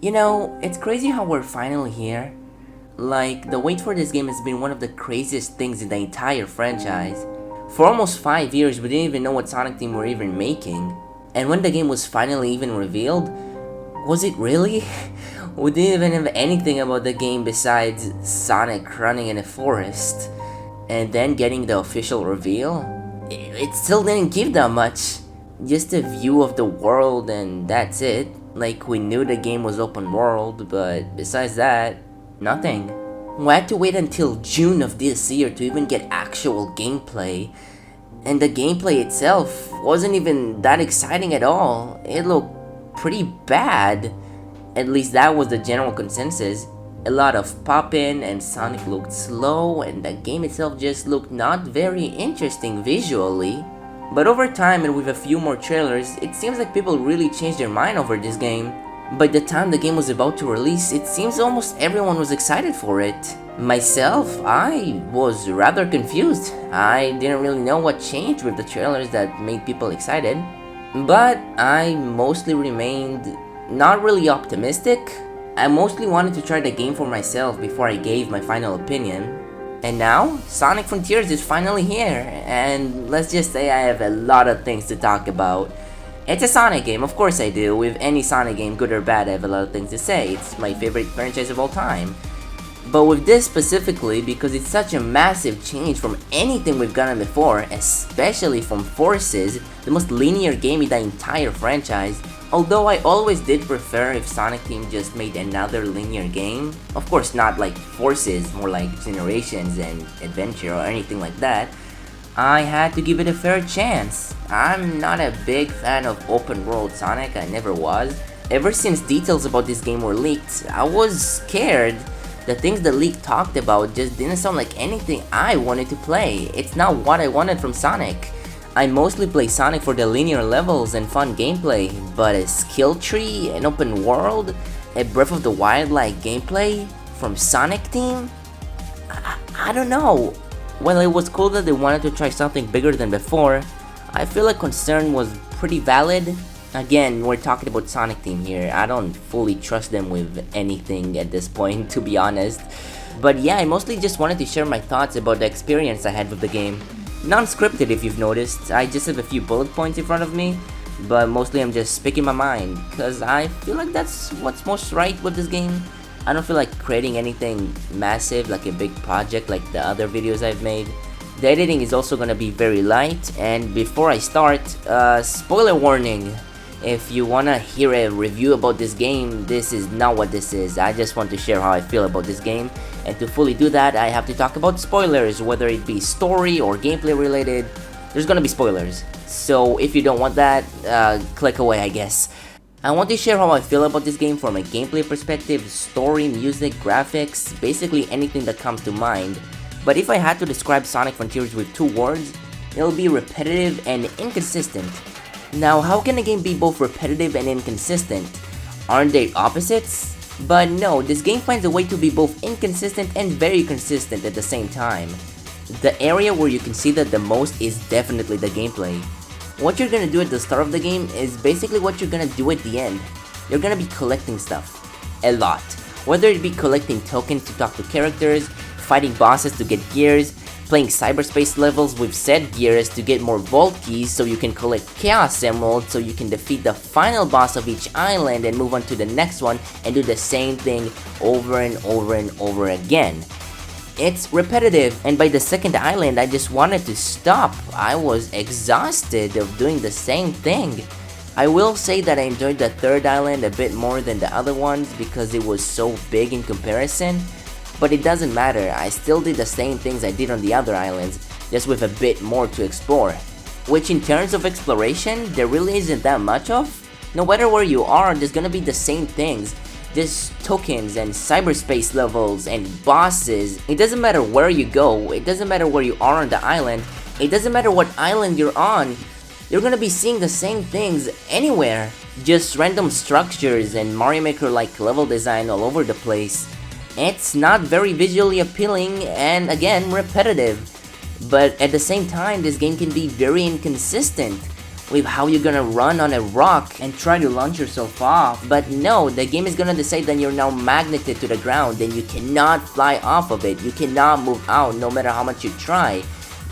You know, it's crazy how we're finally here. Like, the wait for this game has been one of the craziest things in the entire franchise. For almost 5 years, we didn't even know what Sonic Team were even making. And when the game was finally even revealed, was it really? We didn't even have anything about the game besides Sonic running in a forest. And then getting the official reveal? It still didn't give that much. Just a view of the world and that's it. Like, we knew the game was open world, but besides that, nothing. We had to wait until June of this year to even get actual gameplay. And the gameplay itself wasn't even that exciting at all. It looked pretty bad. At least that was the general consensus. A lot of pop-in and Sonic looked slow and the game itself just looked not very interesting visually. But over time and with a few more trailers, it seems like people really changed their mind over this game. By the time the game was about to release, it seems almost everyone was excited for it. Myself, I was rather confused. I didn't really know what changed with the trailers that made people excited. But I mostly remained not really optimistic. I mostly wanted to try the game for myself before I gave my final opinion. And now, Sonic Frontiers is finally here, and let's just say I have a lot of things to talk about. It's a Sonic game, of course I do. With any Sonic game, good or bad, I have a lot of things to say. It's my favorite franchise of all time. But with this specifically, because it's such a massive change from anything we've gotten before, especially from Forces, the most linear game in the entire franchise. Although I always did prefer if Sonic Team just made another linear game. Of course not like Forces, more like Generations and Adventure or anything like that. I had to give it a fair chance. I'm not a big fan of open world Sonic, I never was. Ever since details about this game were leaked, I was scared. The things the leak talked about just didn't sound like anything I wanted to play. It's not what I wanted from Sonic. I mostly play Sonic for the linear levels and fun gameplay, but a skill tree, an open world, a Breath of the Wild-like gameplay from Sonic Team? I don't know. While it was cool that they wanted to try something bigger than before, I feel like concern was pretty valid. Again, we're talking about Sonic Team here. I don't fully trust them with anything at this point, to be honest. But yeah, I mostly just wanted to share my thoughts about the experience I had with the game. Non-scripted if you've noticed, I just have a few bullet points in front of me, but mostly I'm just speaking my mind, cause I feel like that's what's most right with this game. I don't feel like creating anything massive like a big project like the other videos I've made. The editing is also gonna be very light, and before I start, spoiler warning. If you wanna hear a review about this game, this is not what this is. I just want to share how I feel about this game, and to fully do that, I have to talk about spoilers, whether it be story or gameplay related. There's gonna be spoilers. So if you don't want that, click away, I guess. I want to share how I feel about this game from a gameplay perspective, story, music, graphics, basically anything that comes to mind. But if I had to describe Sonic Frontiers with 2 words, it'll be repetitive and inconsistent. Now, how can a game be both repetitive and inconsistent? Aren't they opposites? But no, this game finds a way to be both inconsistent and very consistent at the same time. The area where you can see that the most is definitely the gameplay. What you're gonna do at the start of the game is basically what you're gonna do at the end. You're gonna be collecting stuff. A lot. Whether it be collecting tokens to talk to characters, fighting bosses to get gears, playing Cyberspace levels with said gears to get more vault keys so you can collect Chaos Emeralds so you can defeat the final boss of each island and move on to the next one and do the same thing over and over and over again. It's repetitive, and by the second island I just wanted to stop. I was exhausted of doing the same thing. I will say that I enjoyed the third island a bit more than the other ones because it was so big in comparison. But it doesn't matter, I still did the same things I did on the other islands, just with a bit more to explore. Which in terms of exploration, there really isn't that much of. No matter where you are, there's gonna be the same things. There's tokens and cyberspace levels and bosses. It doesn't matter where you go, it doesn't matter where you are on the island, it doesn't matter what island you're on. You're gonna be seeing the same things anywhere. Just random structures and Mario Maker like level design all over the place. It's not very visually appealing and again repetitive. But at the same time, this game can be very inconsistent. with how you're gonna run on a rock and try to launch yourself off, but no, the game is gonna decide that you're now magneted to the ground and you cannot fly off of it, you cannot move out no matter how much you try.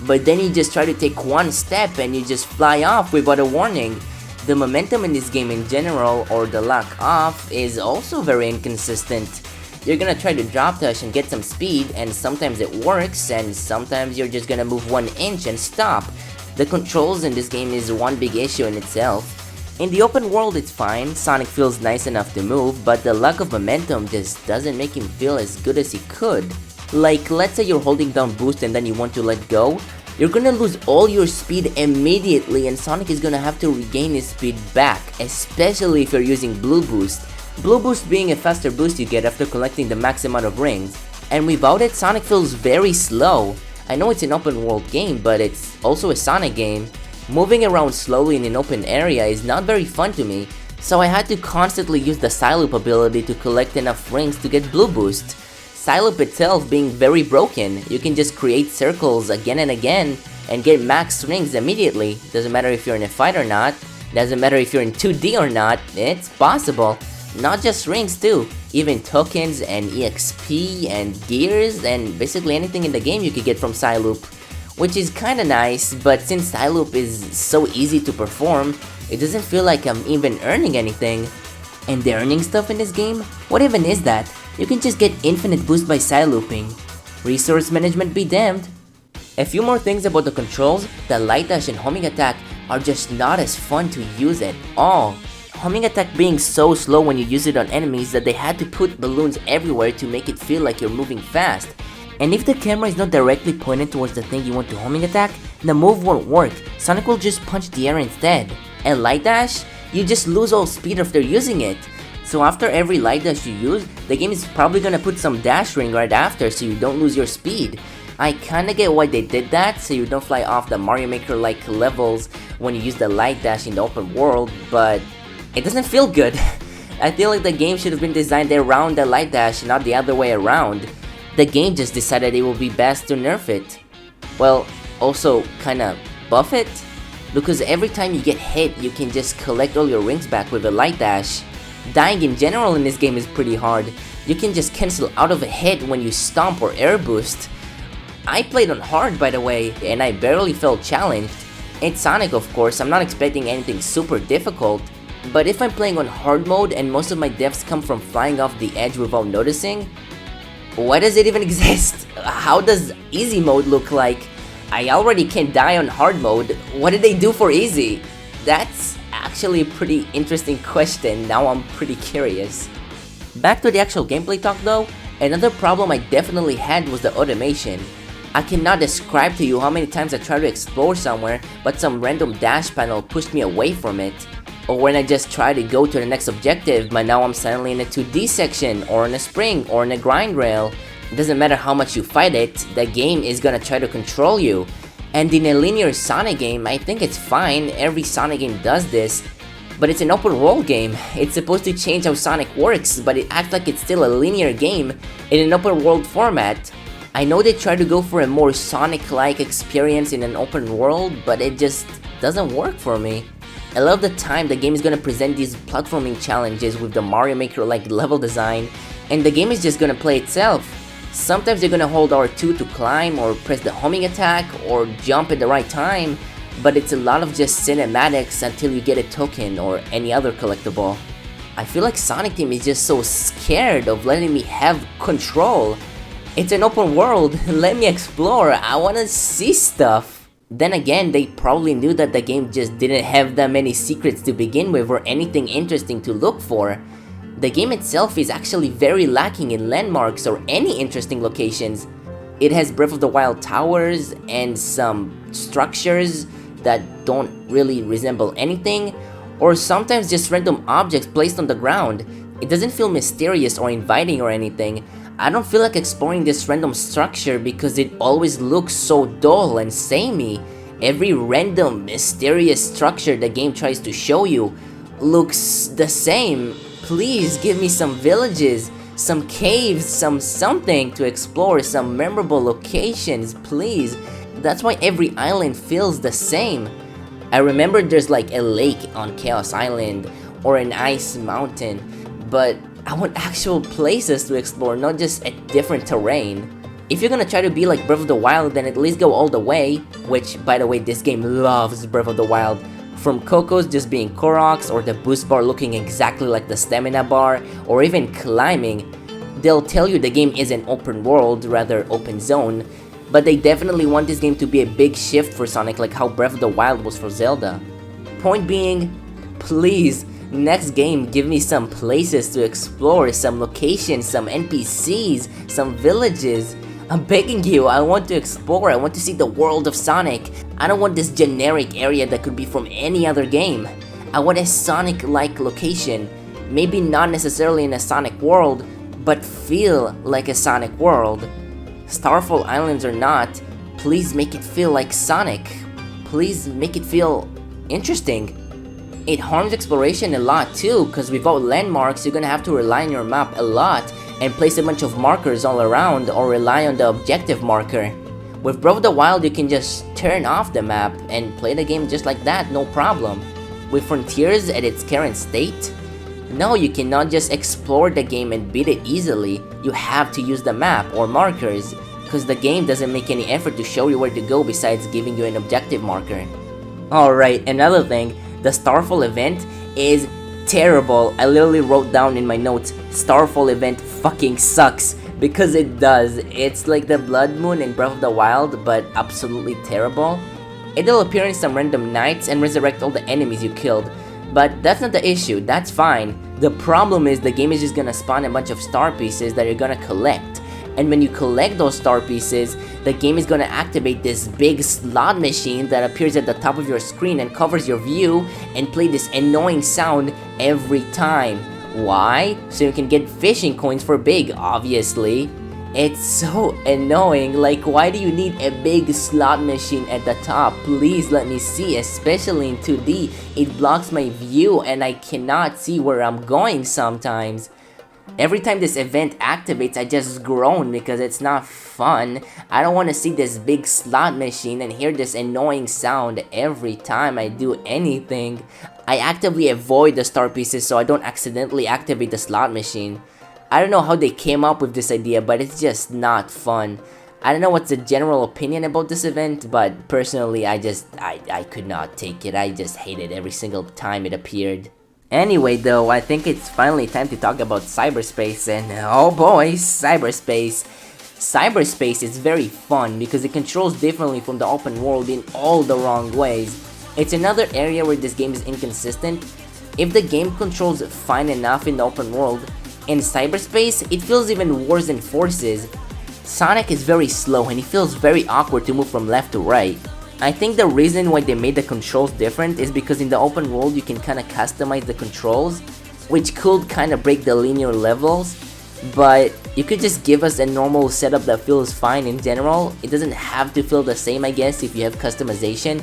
But then you just try to take one step and you just fly off without a warning. The momentum in this game in general, or the lack of, is also very inconsistent. You're gonna try to drop dash and get some speed, and sometimes it works, and sometimes you're just gonna move 1 inch and stop. The controls in this game is one big issue in itself. In the open world it's fine, Sonic feels nice enough to move, but the lack of momentum just doesn't make him feel as good as he could. Like, let's say you're holding down boost and then you want to let go, you're gonna lose all your speed immediately and Sonic is gonna have to regain his speed back, especially if you're using blue boost. Blue boost being a faster boost you get after collecting the max amount of rings, and without it Sonic feels very slow. I know it's an open world game, but it's also a Sonic game. Moving around slowly in an open area is not very fun to me, so I had to constantly use the Psyloop ability to collect enough rings to get blue boost. Psyloop itself being very broken, you can just create circles again and again and get max rings immediately. Doesn't matter if you're in a fight or not, doesn't matter if you're in 2D or not, it's possible. Not just rings too, even tokens and EXP and gears and basically anything in the game you could get from Psyloop. Which is kinda nice, but since Psyloop is so easy to perform, it doesn't feel like I'm even earning anything. And the earning stuff in this game? What even is that? You can just get infinite boost by Psylooping. Resource management be damned. A few more things about the controls, the light dash and homing attack are just not as fun to use at all. Homing attack being so slow when you use it on enemies that they had to put balloons everywhere to make it feel like you're moving fast. And if the camera is not directly pointed towards the thing you want to homing attack, the move won't work, Sonic will just punch the air instead. And light dash? You just lose all speed after using it. So after every light dash you use, the game is probably gonna put some dash ring right after so you don't lose your speed. I kinda get why they did that, so you don't fly off the Mario Maker like levels when you use the light dash in the open world, but it doesn't feel good. I feel like the game should have been designed around the light dash, not the other way around. The game just decided it would be best to nerf it. Well, also kinda buff it, because every time you get hit you can just collect all your rings back with a light dash. Dying in general in this game is pretty hard. You can just cancel out of a hit when you stomp or air boost. I played on hard by the way, and I barely felt challenged. It's Sonic of course, I'm not expecting anything super difficult. But if I'm playing on hard mode and most of my deaths come from flying off the edge without noticing, why does it even exist? How does easy mode look like? I already can't die on hard mode, what did they do for easy? That's actually a pretty interesting question, now I'm pretty curious. Back to the actual gameplay talk though, another problem I definitely had was the automation. I cannot describe to you how many times I tried to explore somewhere, but some random dash panel pushed me away from it. Or when I just try to go to the next objective, but now I'm suddenly in a 2D section, or in a spring, or in a grind rail. It doesn't matter how much you fight it, the game is gonna try to control you. And in a linear Sonic game, I think it's fine, every Sonic game does this. But it's an open world game, it's supposed to change how Sonic works, but it acts like it's still a linear game in an open world format. I know they try to go for a more Sonic-like experience in an open world, but it just doesn't work for me. A lot of the time the game is gonna present these platforming challenges with the Mario Maker like level design, and the game is just gonna play itself. Sometimes you're gonna hold R2 to climb or press the homing attack or jump at the right time, but it's a lot of just cinematics until you get a token or any other collectible. I feel like Sonic Team is just so scared of letting me have control. It's an open world, let me explore, I wanna see stuff. Then again, they probably knew that the game just didn't have that many secrets to begin with or anything interesting to look for. The game itself is actually very lacking in landmarks or any interesting locations. It has Breath of the Wild towers and some structures that don't really resemble anything, or sometimes just random objects placed on the ground. It doesn't feel mysterious or inviting or anything. I don't feel like exploring this random structure because it always looks so dull and samey. Every random, mysterious structure the game tries to show you looks the same. Please give me some villages, some caves, something to explore, some memorable locations, please. That's why every island feels the same. I remember there's like a lake on Chaos Island or an ice mountain, but I want actual places to explore, not just a different terrain. If you're gonna try to be like Breath of the Wild, then at least go all the way, which, by the way, this game loves Breath of the Wild. From Coco's just being Koroks, or the boost bar looking exactly like the stamina bar, or even climbing, they'll tell you the game is an open world, rather open zone, but they definitely want this game to be a big shift for Sonic like how Breath of the Wild was for Zelda. Point being, please, next game give me some places to explore, some locations, some NPCs, some villages. I'm begging you, I want to explore, I want to see the world of Sonic. I don't want this generic area that could be from any other game. I want a Sonic-like location, maybe not necessarily in a Sonic world, but feel like a Sonic world. Starfall Islands or not, please make it feel like Sonic. Please make it feel interesting. It harms exploration a lot too, cause without landmarks you're gonna have to rely on your map a lot and place a bunch of markers all around or rely on the objective marker. With Breath of the Wild you can just turn off the map and play the game just like that, no problem. With Frontiers at its current state, no, you cannot just explore the game and beat it easily. You have to use the map or markers, cause the game doesn't make any effort to show you where to go besides giving you an objective marker. Alright, another thing, the Starfall event is terrible. I literally wrote down in my notes, Starfall event fucking sucks, because it does. It's like the Blood Moon in Breath of the Wild, but absolutely terrible. It'll appear in some random nights and resurrect all the enemies you killed, but that's not the issue, that's fine. The problem is the game is just gonna spawn a bunch of star pieces that you're gonna collect. And when you collect those star pieces, the game is gonna activate this big slot machine that appears at the top of your screen and covers your view and play this annoying sound every time. Why? So you can get fishing coins for big, obviously. It's so annoying, like why do you need a big slot machine at the top? Please let me see, especially in 2D. It blocks my view and I cannot see where I'm going sometimes. Every time this event activates, I just groan because it's not fun. I don't want to see this big slot machine and hear this annoying sound every time I do anything. I actively avoid the star pieces so I don't accidentally activate the slot machine. I don't know how they came up with this idea, but it's just not fun. I don't know what's the general opinion about this event, but personally I could not take it. I just hated every single time it appeared. Anyway though, I think it's finally time to talk about Cyberspace, and oh boy, Cyberspace. Cyberspace is very fun because it controls differently from the open world in all the wrong ways. It's another area where this game is inconsistent. If the game controls fine enough in the open world, in Cyberspace, it feels even worse than Forces. Sonic is very slow and it feels very awkward to move from left to right. I think the reason why they made the controls different is because in the open world you can kinda customize the controls, which could kinda break the linear levels, but you could just give us a normal setup that feels fine in general. It doesn't have to feel the same, I guess, if you have customization,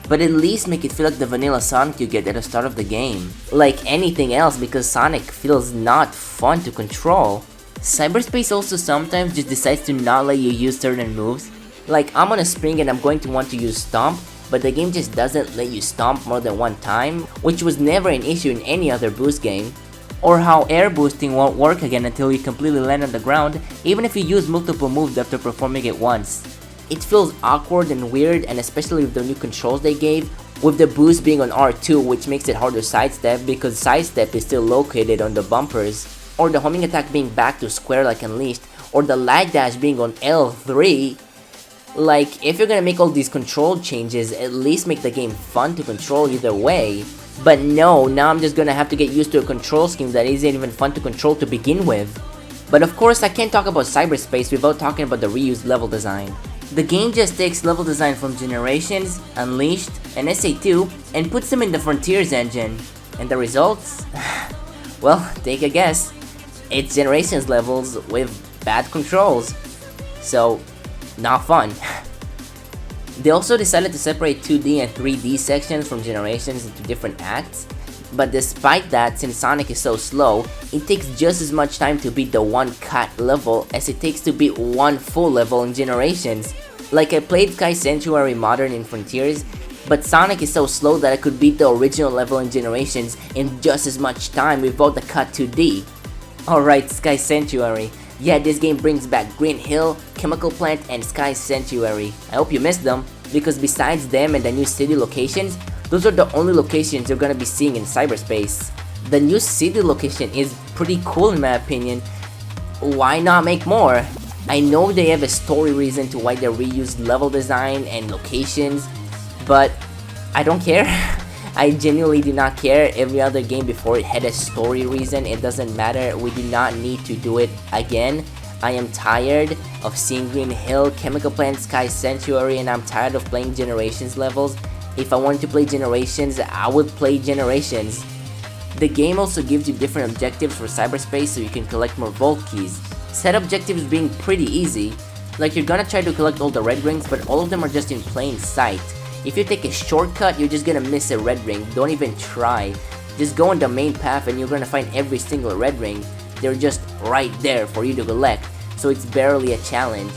but at least make it feel like the vanilla Sonic you get at the start of the game. Like anything else, because Sonic feels not fun to control. Cyberspace also sometimes just decides to not let you use certain moves. Like, I'm on a spring and I'm going to want to use Stomp, but the game just doesn't let you stomp more than one time, which was never an issue in any other boost game. Or how air boosting won't work again until you completely land on the ground, even if you use multiple moves after performing it once. It feels awkward and weird, and especially with the new controls they gave, with the boost being on R2, which makes it hard to sidestep because sidestep is still located on the bumpers, or the homing attack being back to square like Unleashed, or the lag dash being on L3. Like, if you're gonna make all these control changes, at least make the game fun to control either way. But no, now I'm just gonna have to get used to a control scheme that isn't even fun to control to begin with. But of course, I can't talk about Cyberspace without talking about the reused level design. The game just takes level design from Generations, Unleashed, and SA2 and puts them in the Frontiers engine. And the results? Well, take a guess. It's Generations levels with bad controls. So, not fun. They also decided to separate 2D and 3D sections from Generations into different acts, but despite that, since Sonic is so slow, it takes just as much time to beat the one cut level as it takes to beat one full level in Generations. Like, I played Sky Sanctuary Modern in Frontiers, But Sonic is so slow that I could beat the original level in Generations in just as much time without the cut 2D. Alright, Sky Sanctuary. Yeah, this game brings back Green Hill, Chemical Plant, and Sky Sanctuary. I hope you missed them, because besides them and the new city locations, those are the only locations you're gonna be seeing in Cyberspace. The new city location is pretty cool in my opinion. Why not make more? I know they have a story reason to why they reused level design and locations, but I don't care. I genuinely do not care. Every other game before it had a story reason. It doesn't matter. We do not need to do it again. I am tired of seeing Green Hill, Chemical Plant, Sky Sanctuary, and I'm tired of playing Generations levels. If I wanted to play Generations, I would play Generations. The game also gives you different objectives for Cyberspace so you can collect more vault keys. Set objectives being pretty easy. Like you're gonna try to collect all the red rings, but all of them are just in plain sight. If you take a shortcut, you're just gonna miss a red ring. Don't even try. Just go on the main path and you're gonna find every single red ring. They're just right there for you to collect, so it's barely a challenge.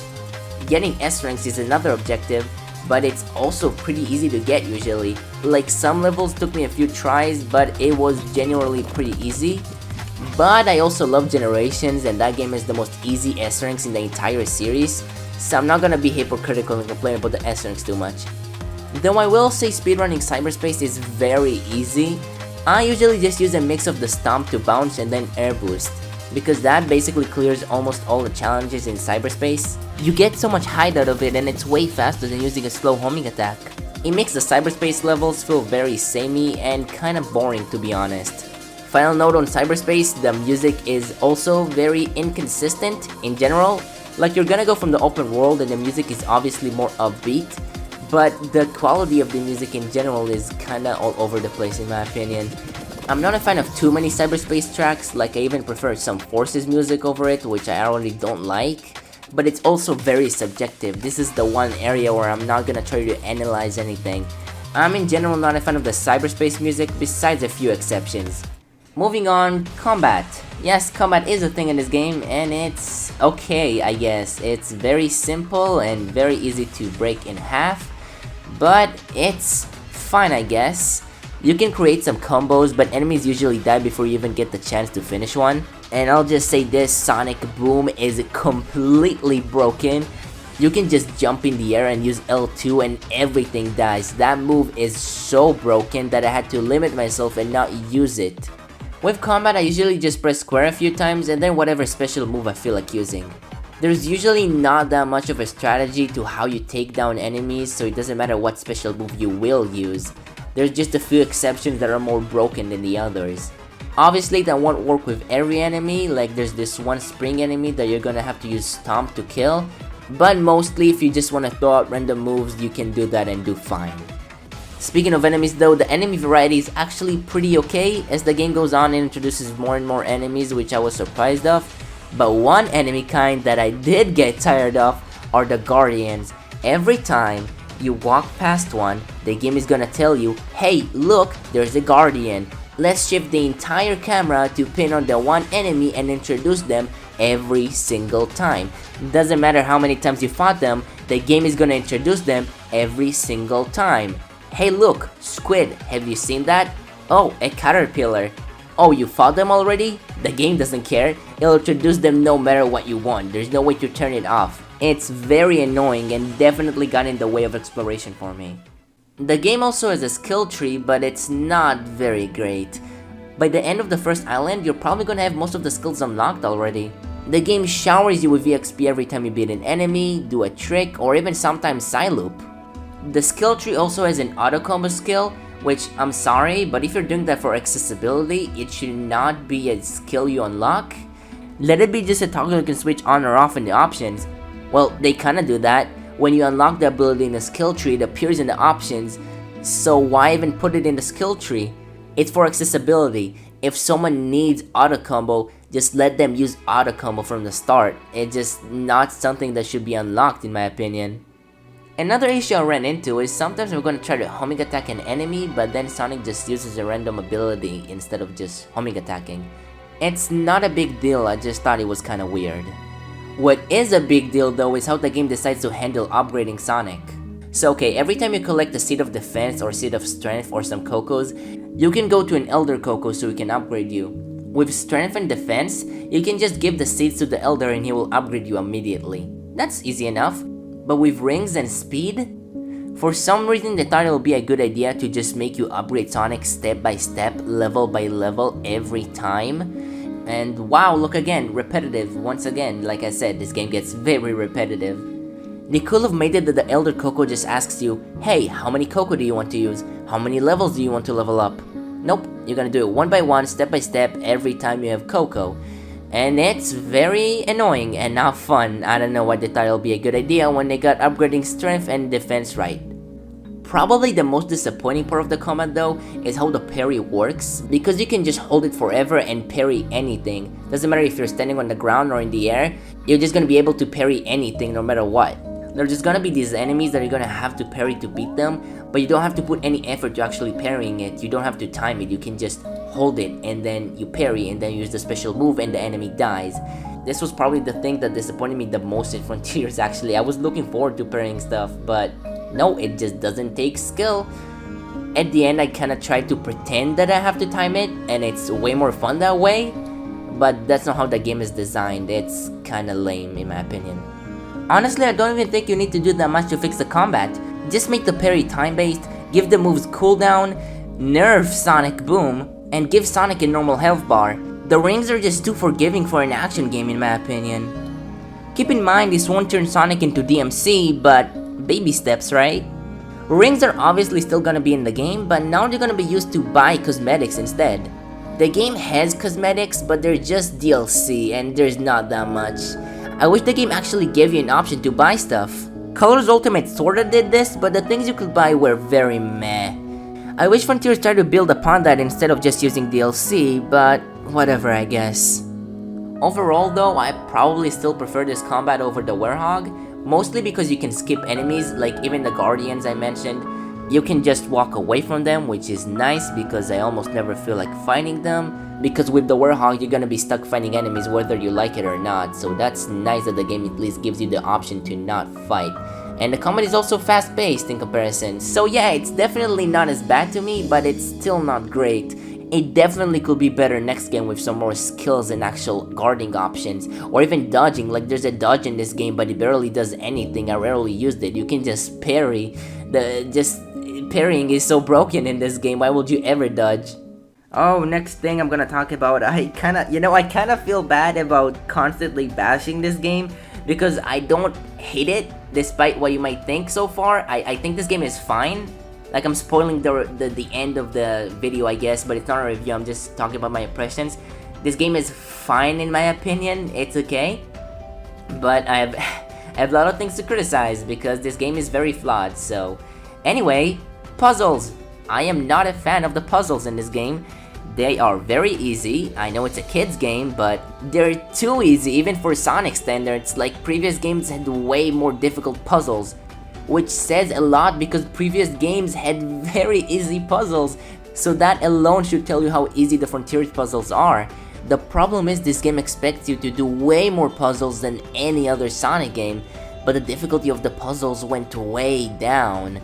Getting S ranks is another objective, but it's also pretty easy to get usually. Like some levels took me a few tries, but it was genuinely pretty easy. But I also love Generations, and that game is the most easy S ranks in the entire series, so I'm not gonna be hypocritical and complain about the S ranks too much. Though I will say speedrunning Cyberspace is very easy. I usually just use a mix of the stomp to bounce and then air boost, because that basically clears almost all the challenges in Cyberspace. You get so much height out of it and it's way faster than using a slow homing attack. It makes the Cyberspace levels feel very samey and kinda boring to be honest. Final note on Cyberspace, the music is also very inconsistent in general. Like you're gonna go from the open world and the music is obviously more upbeat, but the quality of the music in general is kinda all over the place in my opinion. I'm not a fan of too many Cyberspace tracks, like I even prefer some Forces music over it, which I already don't like. But it's also very subjective. This is the one area where I'm not gonna try to analyze anything. I'm in general not a fan of the Cyberspace music, besides a few exceptions. Moving on, combat. Yes, combat is a thing in this game, and it's okay, I guess. It's very simple and very easy to break in half, but it's fine, I guess. You can create some combos, but enemies usually die before you even get the chance to finish one. And I'll just say this, Sonic Boom is completely broken. You can just jump in the air and use L2 and everything dies. That move is so broken that I had to limit myself and not use it. With combat, I usually just press square a few times and then whatever special move I feel like using. There's usually not that much of a strategy to how you take down enemies, so it doesn't matter what special move you will use. There's just a few exceptions that are more broken than the others. Obviously that won't work with every enemy, like there's this one spring enemy that you're gonna have to use Stomp to kill, but mostly if you just wanna throw out random moves, you can do that and do fine. Speaking of enemies though, the enemy variety is actually pretty okay as the game goes on and introduces more and more enemies, which I was surprised of. But one enemy kind that I did get tired of are the Guardians. Every time you walk past one, the game is gonna tell you, hey look, there's a Guardian. Let's shift the entire camera to pin on the one enemy and introduce them every single time. Doesn't matter how many times you fought them, the game is gonna introduce them every single time. Hey look, Squid, have you seen that? Oh, a Caterpillar. Oh, you fought them already? The game doesn't care. It'll introduce them no matter what you want. There's no way to turn it off. It's very annoying and definitely got in the way of exploration for me. The game also has a skill tree, but it's not very great. By the end of the first island, you're probably gonna have most of the skills unlocked already. The game showers you with EXP every time you beat an enemy, do a trick, or even sometimes side loop. The skill tree also has an auto combo skill, which I'm sorry, but if you're doing that for accessibility, it should not be a skill you unlock. Let it be just a toggle you can switch on or off in the options. Well, they kinda do that. When you unlock the ability in the skill tree, it appears in the options, so why even put it in the skill tree? It's for accessibility. If someone needs auto combo, just let them use auto combo from the start. It's just not something that should be unlocked in my opinion. Another issue I ran into is sometimes we're gonna try to homing attack an enemy, but then Sonic just uses a random ability instead of just homing attacking. It's not a big deal, I just thought it was kinda weird. What is a big deal though is how the game decides to handle upgrading Sonic. So okay, every time you collect a seed of defense or seed of strength or some cocos, you can go to an elder coco so he can upgrade you. With strength and defense, you can just give the seeds to the elder and he will upgrade you immediately. That's easy enough. But with rings and speed, for some reason they thought it would be a good idea to just make you upgrade Sonic step by step, level by level every time. And wow, look again, repetitive. Once again, like I said, this game gets very repetitive. They could have made it that the Elder Coco just asks you, hey, how many Coco do you want to use? How many levels do you want to level up? Nope, you're gonna do it one by one, step by step, every time you have Coco. And it's very annoying and not fun. I don't know why they thought it would be a good idea when they got upgrading strength and defense right. Probably the most disappointing part of the combat though is how the parry works, because you can just hold it forever and parry anything. Doesn't matter if you're standing on the ground or in the air, you're just gonna be able to parry anything no matter what. There's just gonna be these enemies that you're gonna have to parry to beat them, but you don't have to put any effort to actually parrying it. You don't have to time it, you can just hold it and then you parry and then use the special move and the enemy dies. This was probably the thing that disappointed me the most in Frontiers actually. I was looking forward to parrying stuff, but no, it just doesn't take skill. At the end I kinda tried to pretend that I have to time it, and it's way more fun that way, but that's not how the game is designed. It's kinda lame in my opinion. Honestly, I don't even think you need to do that much to fix the combat. Just make the parry time-based, give the moves cooldown, nerf Sonic Boom, and give Sonic a normal health bar. The rings are just too forgiving for an action game in my opinion. Keep in mind this won't turn Sonic into DMC, but baby steps, right? Rings are obviously still gonna be in the game, but now they're gonna be used to buy cosmetics instead. The game has cosmetics, but they're just DLC and there's not that much. I wish the game actually gave you an option to buy stuff. Colors Ultimate sorta did this, but the things you could buy were very meh. I wish Frontiers tried to build upon that instead of just using DLC, but whatever I guess. Overall though, I probably still prefer this combat over the Werehog, mostly because you can skip enemies, like even the Guardians I mentioned. You can just walk away from them, which is nice because I almost never feel like fighting them. Because with the Werehog, you're gonna be stuck fighting enemies whether you like it or not, so that's nice that the game at least gives you the option to not fight. And the combat is also fast-paced in comparison, so yeah, it's definitely not as bad to me, but it's still not great. It definitely could be better next game with some more skills and actual guarding options, or even dodging. Like there's a dodge in this game, but it barely does anything. I rarely used it. You can just parry. Parrying is so broken in this game. Why would you ever dodge? Oh, next thing I'm gonna talk about, I kinda feel bad about constantly bashing this game because I don't hate it, despite what you might think so far. I think this game is fine. Like, I'm spoiling the end of the video, I guess, but it's not a review, I'm just talking about my impressions. This game is fine in my opinion, it's okay. But I have a lot of things to criticize because this game is very flawed, so... Anyway, puzzles! I am not a fan of the puzzles in this game. They are very easy. I know it's a kid's game, but they're too easy even for Sonic standards. Like, previous games had way more difficult puzzles, which says a lot because previous games had very easy puzzles, so that alone should tell you how easy the Frontiers puzzles are. The problem is this game expects you to do way more puzzles than any other Sonic game, but the difficulty of the puzzles went way down.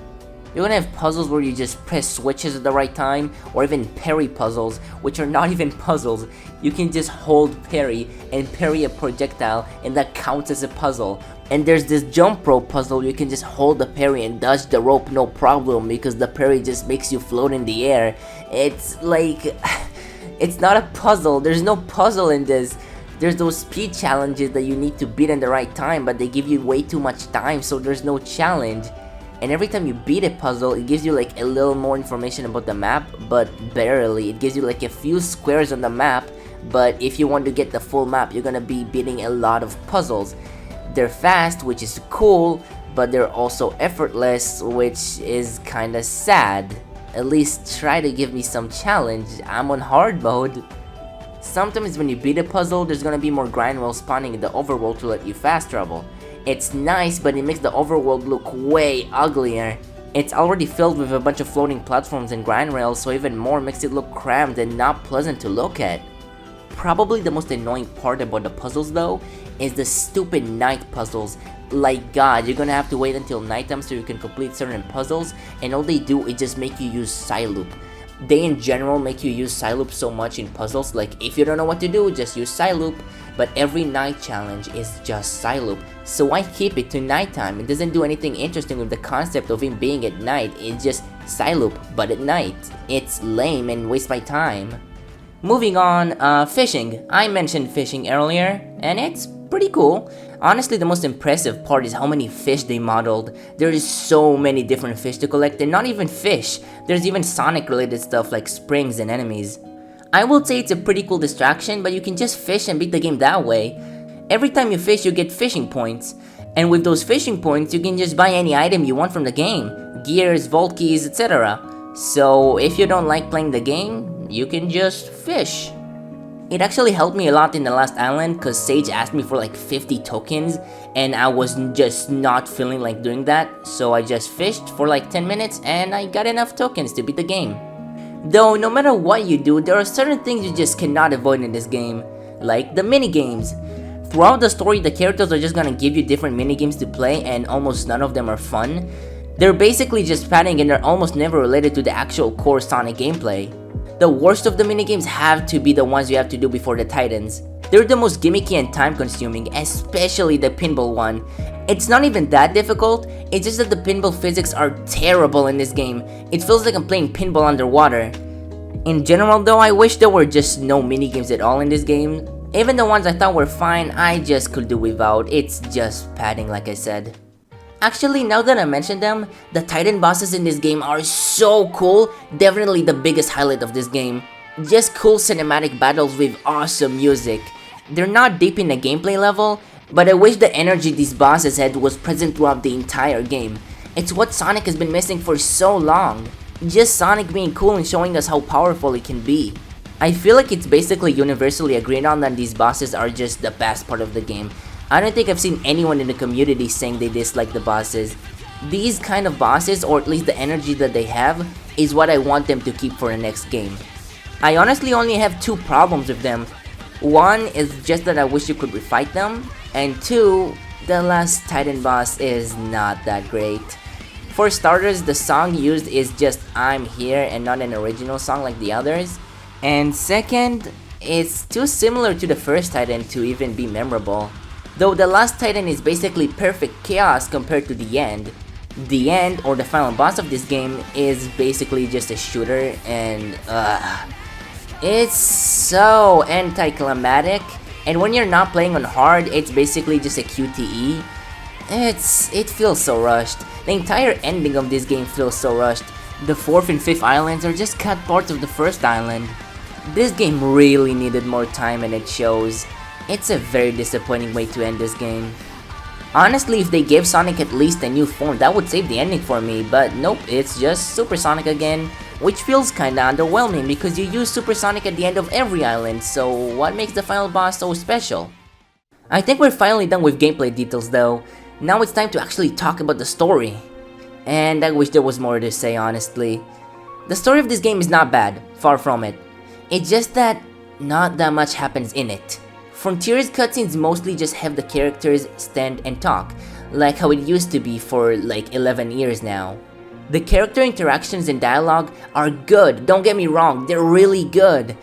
You're gonna have puzzles where you just press switches at the right time, or even parry puzzles, which are not even puzzles. You can just hold parry and parry a projectile, and that counts as a puzzle. And there's this jump rope puzzle, you can just hold the parry and dodge the rope no problem, because the parry just makes you float in the air. It's like... it's not a puzzle, there's no puzzle in this. There's those speed challenges that you need to beat in the right time, but they give you way too much time, so there's no challenge. And every time you beat a puzzle, it gives you like a little more information about the map, but barely. It gives you like a few squares on the map, but if you want to get the full map, you're gonna be beating a lot of puzzles. They're fast, which is cool, but they're also effortless, which is kinda sad. At least try to give me some challenge. I'm on hard mode. Sometimes when you beat a puzzle, there's gonna be more grind rails spawning in the overworld to let you fast travel. It's nice, but it makes the overworld look way uglier. It's already filled with a bunch of floating platforms and grind rails, so even more makes it look cramped and not pleasant to look at. Probably the most annoying part about the puzzles though is the stupid night puzzles. like God. You're gonna have to wait until nighttime so you can complete certain puzzles, and all they do is just make you use Psyloop. They in general make you use Psyloop so much in puzzles, like if you don't know what to do, just use Psyloop. But every night challenge is just Psyloop, so I keep it to nighttime. It doesn't do anything interesting with the concept of him being at night, it's just Psyloop, but at night. It's lame and waste my time. Moving on, fishing. I mentioned fishing earlier, and it's pretty cool. Honestly, the most impressive part is how many fish they modeled. There is so many different fish to collect, and not even fish. There's even Sonic related stuff like springs and enemies. I would say it's a pretty cool distraction, but you can just fish and beat the game that way. Every time you fish, you get fishing points. And with those fishing points, you can just buy any item you want from the game. Gears, vault keys, etc. So if you don't like playing the game, you can just fish. It actually helped me a lot in the last island cause Sage asked me for like 50 tokens and I was just not feeling like doing that, so I just fished for like 10 minutes and I got enough tokens to beat the game. Though no matter what you do, there are certain things you just cannot avoid in this game, like the minigames. Throughout the story, the characters are just gonna give you different minigames to play and almost none of them are fun. They're basically just padding and they're almost never related to the actual core Sonic gameplay. The worst of the minigames have to be the ones you have to do before the Titans. They're the most gimmicky and time consuming, especially the pinball one. It's not even that difficult, it's just that the pinball physics are terrible in this game. It feels like I'm playing pinball underwater. In general though, I wish there were just no minigames at all in this game. Even the ones I thought were fine, I just could do without. It's just padding like I said. Actually, now that I mentioned them, the Titan bosses in this game are so cool, definitely the biggest highlight of this game. Just cool cinematic battles with awesome music. They're not deep in the gameplay level, but I wish the energy these bosses had was present throughout the entire game. It's what Sonic has been missing for so long. Just Sonic being cool and showing us how powerful he can be. I feel like it's basically universally agreed on that these bosses are just the best part of the game. I don't think I've seen anyone in the community saying they dislike the bosses. These kind of bosses, or at least the energy that they have, is what I want them to keep for the next game. I honestly only have two problems with them. One is just that I wish you could refight them, and two, the last Titan boss is not that great. For starters, the song used is just I'm Here and not an original song like the others. And second, it's too similar to the first Titan to even be memorable. Though the last Titan is basically perfect chaos compared to the end. The end, or the final boss of this game, is basically just a shooter and it's so anticlimactic, and when you're not playing on hard, it's basically just a QTE. It feels so rushed. The entire ending of this game feels so rushed. The 4th and 5th islands are just cut parts of the first island. This game really needed more time and it shows. It's a very disappointing way to end this game. Honestly, if they gave Sonic at least a new form, that would save the ending for me, but nope, it's just Super Sonic again, which feels kinda underwhelming because you use Super Sonic at the end of every island, so what makes the final boss so special? I think we're finally done with gameplay details though. Now it's time to actually talk about the story. And I wish there was more to say, honestly. The story of this game is not bad, far from it. It's just that not that much happens in it. Frontier's cutscenes mostly just have the characters stand and talk, like how it used to be for like 11 years now. The character interactions and dialogue are good, don't get me wrong, they're really good.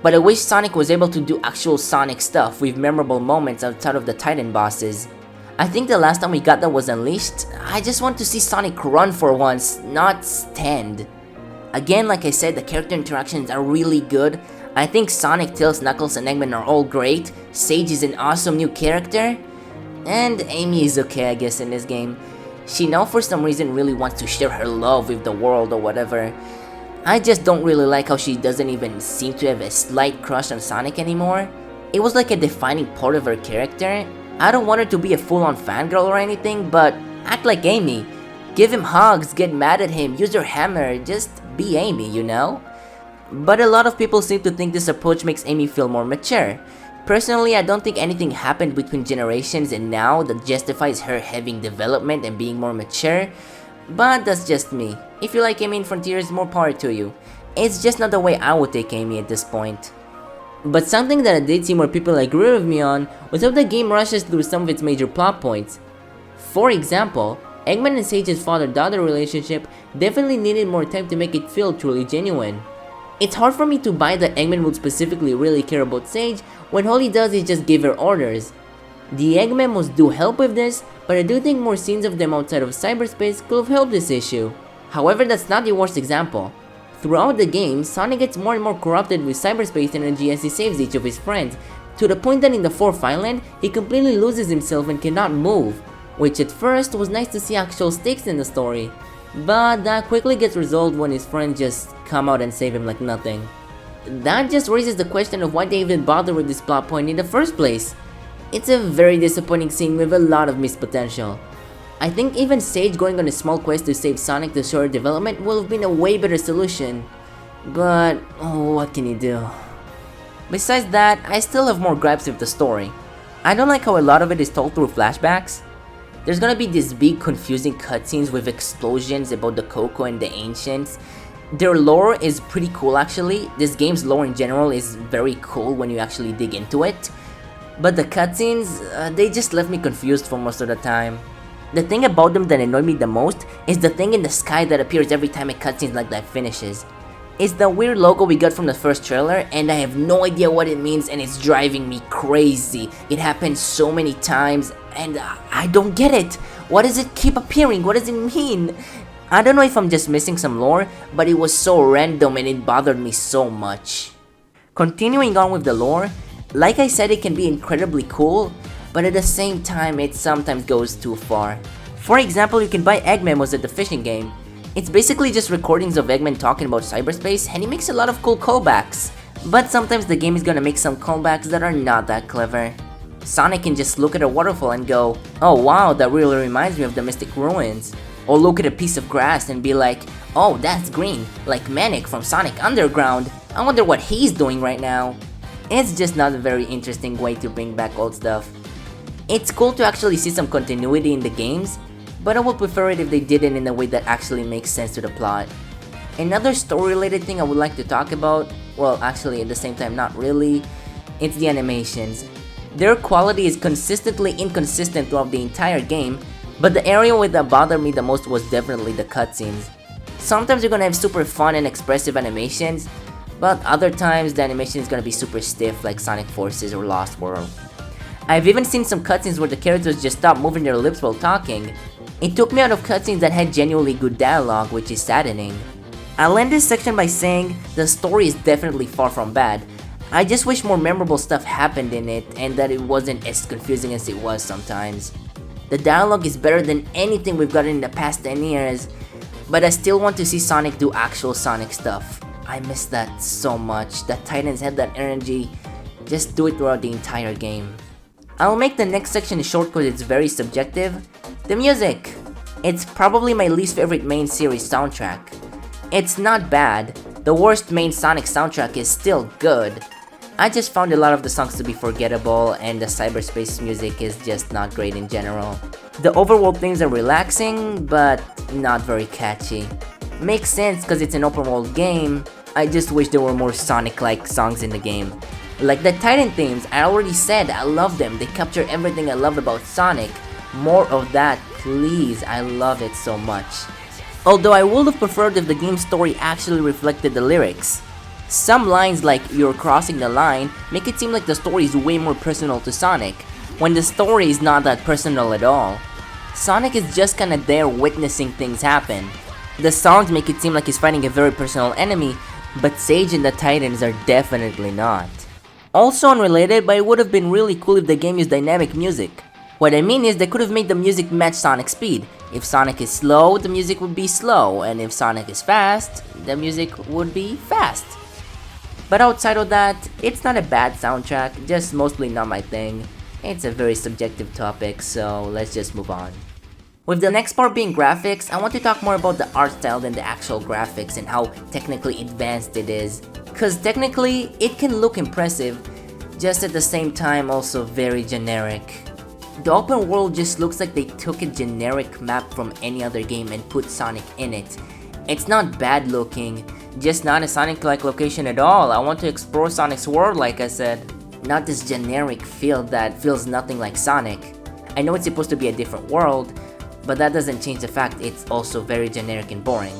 But I wish Sonic was able to do actual Sonic stuff with memorable moments outside of the Titan bosses. I think the last time we got that was Unleashed. I just want to see Sonic run for once, not stand. Again, like I said, the character interactions are really good. I think Sonic, Tails, Knuckles, and Eggman are all great. Sage is an awesome new character. And Amy is okay, I guess, in this game. She now for some reason really wants to share her love with the world or whatever. I just don't really like how she doesn't even seem to have a slight crush on Sonic anymore. It was like a defining part of her character. I don't want her to be a full-on fangirl or anything, but act like Amy. Give him hugs, get mad at him, use your hammer, just be Amy, you know? But a lot of people seem to think this approach makes Amy feel more mature. Personally, I don't think anything happened between generations and now that justifies her having development and being more mature. But that's just me. If you like Amy in Frontiers, more power to you. It's just not the way I would take Amy at this point. But something that I did see more people agree with me on was how the game rushes through some of its major plot points. For example, Eggman and Sage's father-daughter relationship definitely needed more time to make it feel truly genuine. It's hard for me to buy that Eggman would specifically really care about Sage when all he does is just give her orders. The Eggman must do help with this, but I do think more scenes of them outside of cyberspace could have helped this issue. However, that's not the worst example. Throughout the game, Sonic gets more and more corrupted with cyberspace energy as he saves each of his friends, to the point that in the 4th island, he completely loses himself and cannot move, which at first was nice to see actual stakes in the story, but that quickly gets resolved when his friends just come out and save him like nothing. That just raises the question of why they even bother with this plot point in the first place. It's a very disappointing scene with a lot of missed potential. I think even Sage going on a small quest to save Sonic to show her development would have been a way better solution, but what can you do? Besides that, I still have more gripes with the story. I don't like how a lot of it is told through flashbacks. There's gonna be these big confusing cutscenes with explosions about the Coco and the Ancients. Their lore is pretty cool actually. This game's lore in general is very cool when you actually dig into it. But the cutscenes, they just left me confused for most of the time. The thing about them that annoyed me the most is the thing in the sky that appears every time a cutscene like that finishes. It's the weird logo we got from the first trailer, and I have no idea what it means, and it's driving me crazy. It happens so many times and I don't get it. Why does it keep appearing? What does it mean? I don't know if I'm just missing some lore, but it was so random and it bothered me so much. Continuing on with the lore, like I said, it can be incredibly cool, but at the same time it sometimes goes too far. For example, you can buy Eggman at the fishing game. It's basically just recordings of Eggman talking about cyberspace, and he makes a lot of cool callbacks. But sometimes the game is gonna make some callbacks that are not that clever. Sonic can just look at a waterfall and go, "Oh wow, that really reminds me of the Mystic Ruins." Or look at a piece of grass and be like, "Oh, that's green, like Manic from Sonic Underground. I wonder what he's doing right now." It's just not a very interesting way to bring back old stuff. It's cool to actually see some continuity in the games, but I would prefer it if they did it in a way that actually makes sense to the plot. Another story-related thing I would like to talk about, well actually at the same time not really, it's the animations. Their quality is consistently inconsistent throughout the entire game, but the area that bothered me the most was definitely the cutscenes. Sometimes you're gonna have super fun and expressive animations, but other times the animation is gonna be super stiff like Sonic Forces or Lost World. I've even seen some cutscenes where the characters just stop moving their lips while talking. It took me out of cutscenes that had genuinely good dialogue, which is saddening. I'll end this section by saying the story is definitely far from bad. I just wish more memorable stuff happened in it and that it wasn't as confusing as it was sometimes. The dialogue is better than anything we've gotten in the past 10 years, but I still want to see Sonic do actual Sonic stuff. I miss that so much. That Titans had that energy. Just do it throughout the entire game. I'll make the next section short because it's very subjective. The music. It's probably my least favorite main series soundtrack. It's not bad. The worst main Sonic soundtrack is still good. I just found a lot of the songs to be forgettable, and the cyberspace music is just not great in general. The overworld themes are relaxing, but not very catchy. Makes sense because it's an open world game. I just wish there were more Sonic-like songs in the game. Like the Titan themes, I already said I love them. They capture everything I love about Sonic. More of that, please. I love it so much. Although I would have preferred if the game's story actually reflected the lyrics. Some lines like "you're crossing the line" make it seem like the story is way more personal to Sonic, when the story is not that personal at all. Sonic is just kinda there witnessing things happen. The songs make it seem like he's fighting a very personal enemy, but Sage and the Titans are definitely not. Also unrelated, but it would have been really cool if the game used dynamic music. What I mean is they could have made the music match Sonic's speed. If Sonic is slow, the music would be slow, and if Sonic is fast, the music would be fast. But outside of that, it's not a bad soundtrack, just mostly not my thing. It's a very subjective topic, so let's just move on. With the next part being graphics, I want to talk more about the art style than the actual graphics and how technically advanced it is. Cause technically, it can look impressive, just at the same time also very generic. The open world just looks like they took a generic map from any other game and put Sonic in it. It's not bad looking, just not a Sonic-like location at all. I want to explore Sonic's world like I said. Not this generic field that feels nothing like Sonic. I know it's supposed to be a different world, but that doesn't change the fact it's also very generic and boring.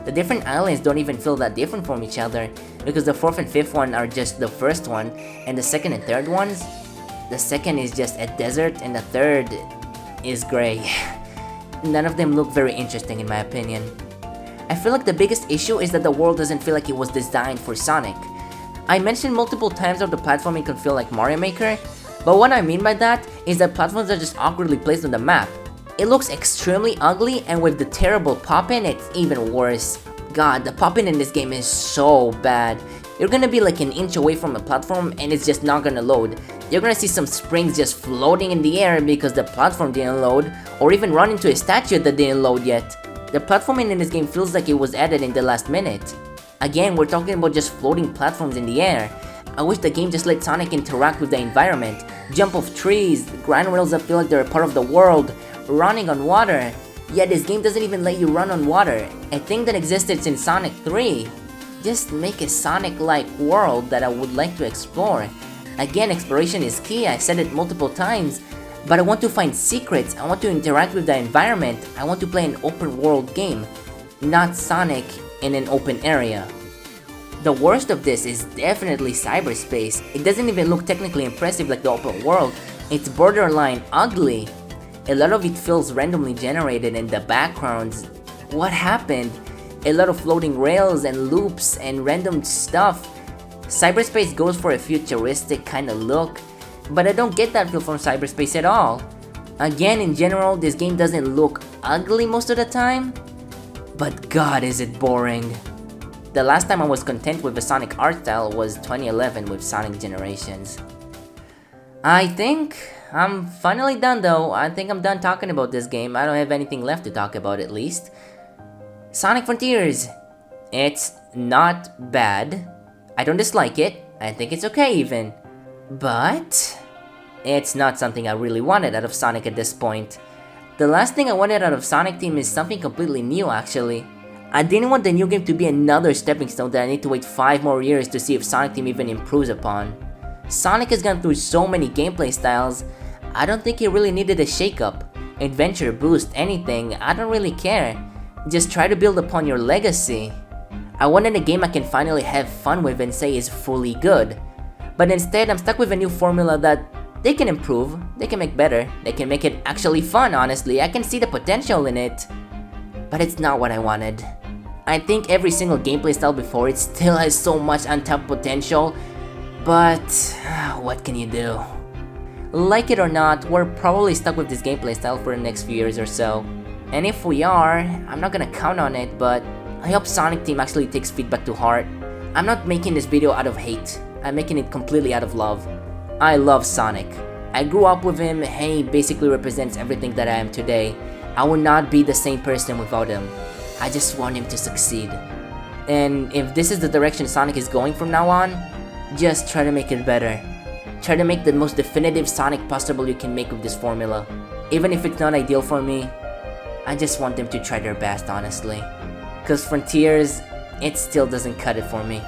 The different islands don't even feel that different from each other, because the 4th and 5th one are just the first one, and the 2nd and 3rd ones, the 2nd is just a desert and the 3rd is gray. None of them look very interesting in my opinion. I feel like the biggest issue is that the world doesn't feel like it was designed for Sonic. I mentioned multiple times how the platforming can feel like Mario Maker, but what I mean by that is that platforms are just awkwardly placed on the map. It looks extremely ugly, and with the terrible pop-in, it's even worse. God, the pop-in in this game is so bad. You're gonna be like an inch away from a platform and it's just not gonna load. You're gonna see some springs just floating in the air because the platform didn't load, or even run into a statue that didn't load yet. The platforming in this game feels like it was added in the last minute. Again, we're talking about just floating platforms in the air. I wish the game just let Sonic interact with the environment, jump off trees, grind rails that feel like they're a part of the world, running on water. Yet this game doesn't even let you run on water, a thing that existed since Sonic 3. Just make a Sonic-like world that I would like to explore. Again, exploration is key, I said it multiple times, but I want to find secrets, I want to interact with the environment, I want to play an open world game, not Sonic in an open area. The worst of this is definitely Cyberspace. It doesn't even look technically impressive like the open world, it's borderline ugly. A lot of it feels randomly generated in the backgrounds. What happened? A lot of floating rails and loops and random stuff. Cyberspace goes for a futuristic kind of look, but I don't get that feel from Cyberspace at all. Again, in general, this game doesn't look ugly most of the time, but god is it boring. The last time I was content with the Sonic art style was 2011 with Sonic Generations. I think I'm finally done though. I think I'm done talking about this game. I don't have anything left to talk about at least. Sonic Frontiers. It's not bad. I don't dislike it. I think it's okay even. But it's not something I really wanted out of Sonic at this point. The last thing I wanted out of Sonic Team is something completely new actually. I didn't want the new game to be another stepping stone that I need to wait 5 more years to see if Sonic Team even improves upon. Sonic has gone through so many gameplay styles, I don't think he really needed a shakeup, adventure, boost, anything, I don't really care. Just try to build upon your legacy. I wanted a game I can finally have fun with and say is fully good. But instead I'm stuck with a new formula that they can improve, they can make better, they can make it actually fun honestly, I can see the potential in it. But it's not what I wanted. I think every single gameplay style before it still has so much untapped potential, but what can you do? Like it or not, we're probably stuck with this gameplay style for the next few years or so. And if we are, I'm not gonna count on it, but I hope Sonic Team actually takes feedback to heart. I'm not making this video out of hate, I'm making it completely out of love. I love Sonic. I grew up with him, he basically represents everything that I am today. I would not be the same person without him. I just want him to succeed. And if this is the direction Sonic is going from now on, just try to make it better. Try to make the most definitive Sonic possible you can make with this formula. Even if it's not ideal for me, I just want them to try their best honestly. Cause Frontiers, it still doesn't cut it for me.